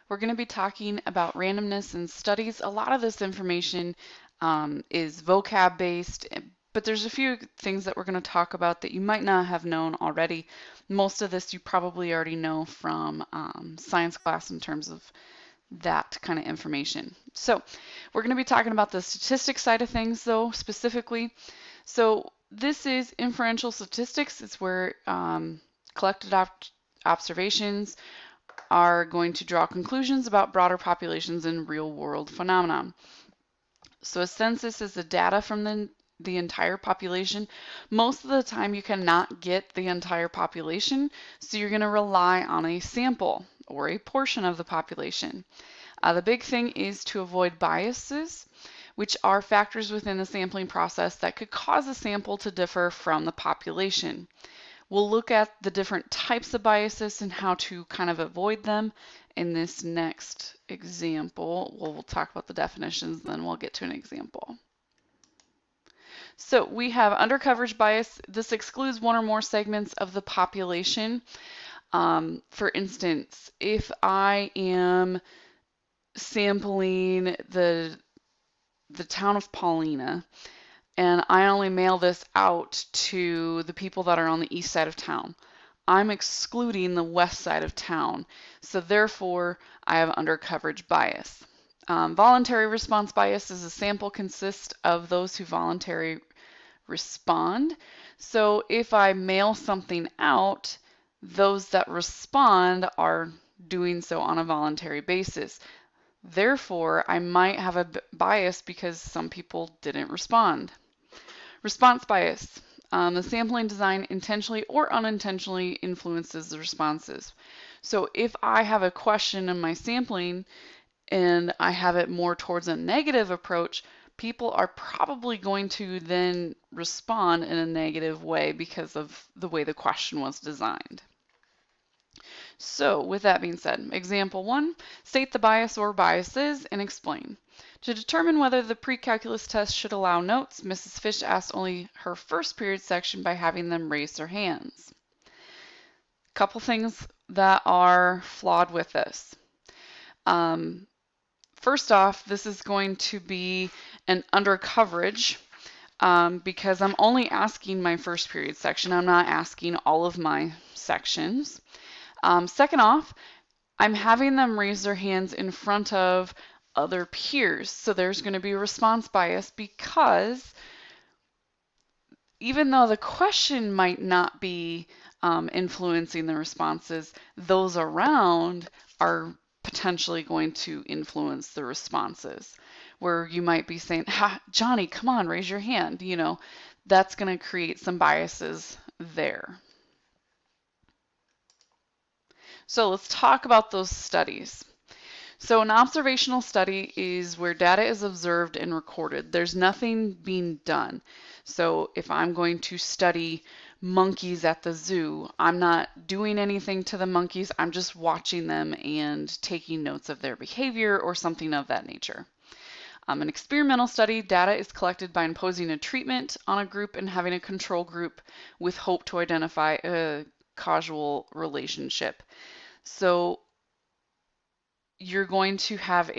We're going to be talking about randomness in studies. A lot of this information is vocab based, but there's a few things that we're going to talk about that you might not have known already. Most of this you probably already know from science class in terms of that kind of information. So we're going to be talking about the statistics side of things though, specifically. So this is inferential statistics. It's where collected observations are going to draw conclusions about broader populations and real world phenomena. So a census is the data from the entire population. Most of the time you cannot get the entire population, so you're going to rely on a sample or a portion of the population. The big thing is to avoid biases, which are factors within the sampling process that could cause a sample to differ from the population. We'll look at the different types of biases and how to kind of avoid them in this next example. We'll talk about the definitions, then we'll get to an example. So we have undercoverage bias. This excludes one or more segments of the population. For instance, if I am sampling the town of Paulina, and I only mail this out to the people that are on the east side of town, I'm excluding the west side of town. So therefore, I have undercoverage bias. Voluntary response bias is a sample consists of those who voluntarily respond. So if I mail something out, those that respond are doing so on a voluntary basis. Therefore, I might have a bias because some people didn't respond. Response bias. The sampling design intentionally or unintentionally influences the responses. So if I have a question in my sampling and I have it more towards a negative approach, people are probably going to then respond in a negative way because of the way the question was designed. So with that being said, example 1, state the bias or biases and explain. To determine whether the pre-calculus test should allow notes, Mrs. Fish asked only her first period section by having them raise their hands. Couple things that are flawed with this. First off, this is going to be an undercoverage because I'm only asking my first period section. I'm not asking all of my sections. Second off, I'm having them raise their hands in front of other peers. So there's going to be a response bias because even though the question might not be influencing the responses, those around are potentially going to influence the responses. Where you might be saying, ha, Johnny, come on, raise your hand. You know, that's going to create some biases there. So let's talk about those studies. So an observational study is where data is observed and recorded. There's nothing being done. So if I'm going to study monkeys at the zoo, I'm not doing anything to the monkeys. I'm just watching them and taking notes of their behavior or something of that nature. An experimental study, data is collected by imposing a treatment on a group and having a control group with hope to identify a causal relationship. So you're going to have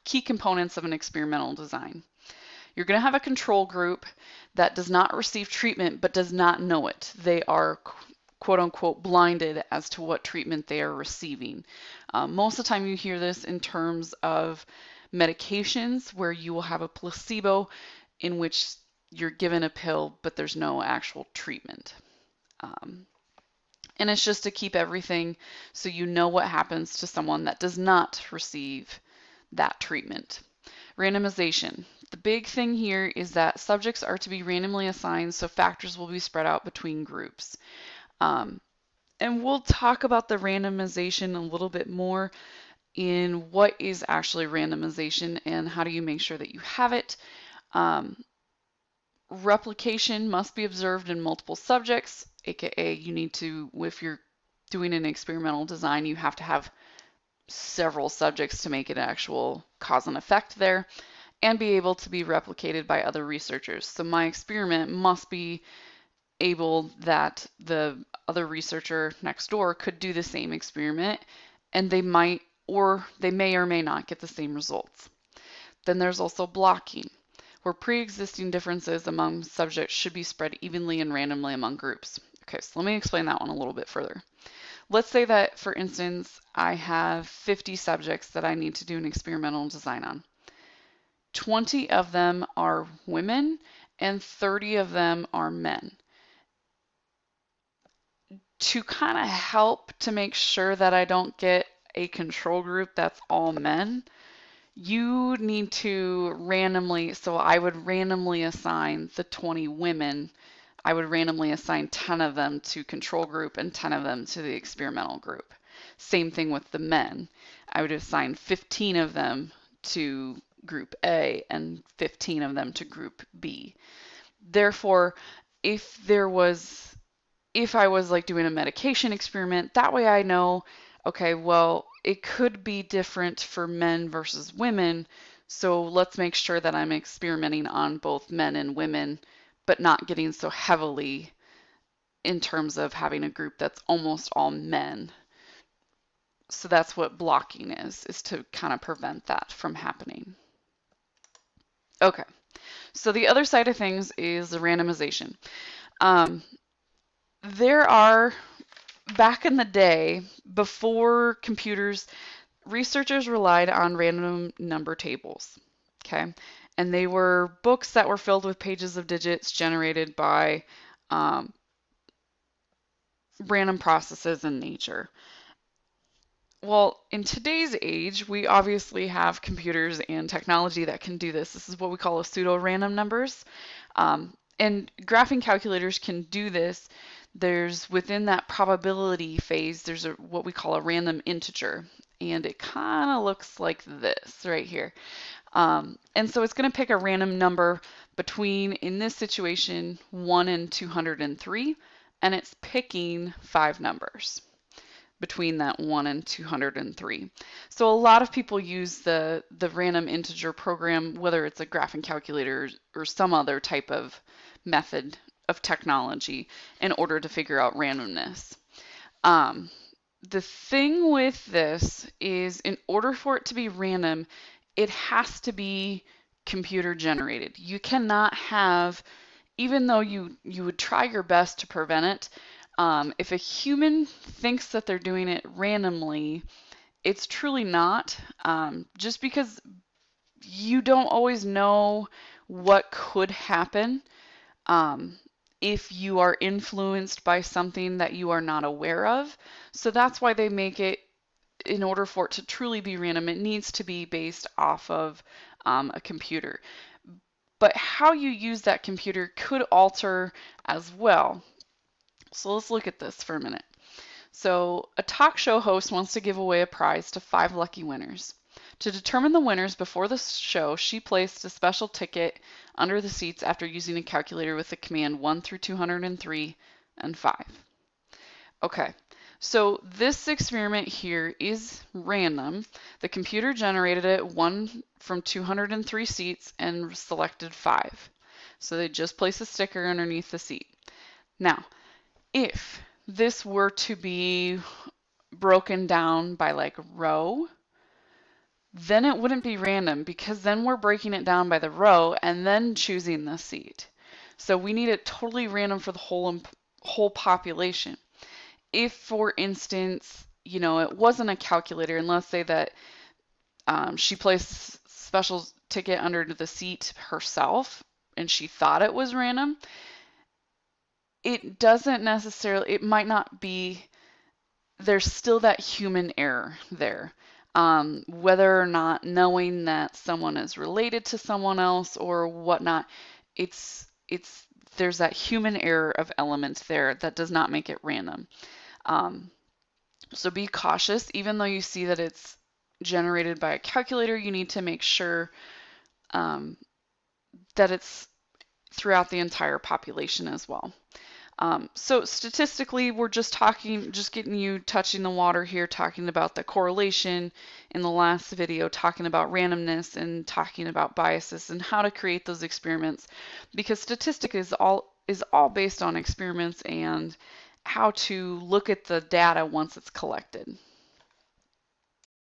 key components of an experimental design. You're going to have a control group that does not receive treatment but does not know it. They are quote unquote blinded as to what treatment they are receiving. Most of the time you hear this in terms of medications where you will have a placebo in which you're given a pill but there's no actual treatment. And it's just to keep everything so you know what happens to someone that does not receive that treatment. Randomization. The big thing here is that subjects are to be randomly assigned so factors will be spread out between groups. And we'll talk about the randomization a little bit more in what is actually randomization and how do you make sure that you have it. Replication must be observed in multiple subjects, aka you need to, if you're doing an experimental design, you have to have several subjects to make it actual cause and effect there, and be able to be replicated by other researchers. So my experiment must be able that the other researcher next door could do the same experiment and they may or may not get the same results. Then there's also blocking, where pre-existing differences among subjects should be spread evenly and randomly among groups. Okay, so let me explain that one a little bit further. Let's say that, for instance, I have 50 subjects that I need to do an experimental design on. 20 of them are women and 30 of them are men. To kind of help to make sure that I don't get a control group that's all men, you need to randomly, so I would randomly assign the 20 women, I would randomly assign 10 of them to control group and 10 of them to the experimental group. Same thing with the men. I would assign 15 of them to group A and 15 of them to group B. Therefore, if there was if I was like doing a medication experiment, that way I know, okay, well, it could be different for men versus women. So let's make sure that I'm experimenting on both men and women, but not getting so heavily in terms of having a group that's almost all men. So that's what blocking is to kind of prevent that from happening. Okay, so the other side of things is the randomization. Um, there are Back in the day, before computers, researchers relied on random number tables. Okay. And they were books that were filled with pages of digits generated by um, random processes in nature. Well, in today's age, we obviously have computers and technology that can do this. This is what we call a pseudo-random numbers. And graphing calculators can do this. There's within that probability phase, there's what we call a random integer. And it kind of looks like this right here. And so it's going to pick a random number between, in this situation, 1 and 203. And it's picking 5 numbers between that 1 and 203. So a lot of people use the random integer program, whether it's a graphing calculator or some other type of method of technology, in order to figure out randomness. The thing with this is, in order for it to be random, it has to be computer generated. You cannot have, even though you would try your best to prevent it, if a human thinks that they're doing it randomly, it's truly not, just because you don't always know what could happen if you are influenced by something that you are not aware of. So that's why they make it, in order for it to truly be random, it needs to be based off of a computer. But how you use that computer could alter as well. So let's look at this for a minute. So a talk show host wants to give away a prize to 5 lucky winners. To determine the winners before the show, she placed a special ticket under the seats after using a calculator with the command 1 through 203 and 5. Okay, so this experiment here is random. The computer generated it 1 from 203 seats and selected 5. So they just place a sticker underneath the seat. Now, if this were to be broken down by like row, then it wouldn't be random, because then we're breaking it down by the row and then choosing the seat. So we need it totally random for the whole population. If, for instance, it wasn't a calculator, and let's say that she placed a special ticket under the seat herself and she thought it was random, it doesn't necessarily, it might not be, there's still that human error there. Whether or not knowing that someone is related to someone else or whatnot, there's that human error of element there that does not make it random. So be cautious. Even though you see that it's generated by a calculator, you need to make sure that it's throughout the entire population as well. So statistically, we're just getting you touching the water here, talking about the correlation in the last video, talking about randomness and talking about biases and how to create those experiments, because statistics is all based on experiments and how to look at the data once it's collected.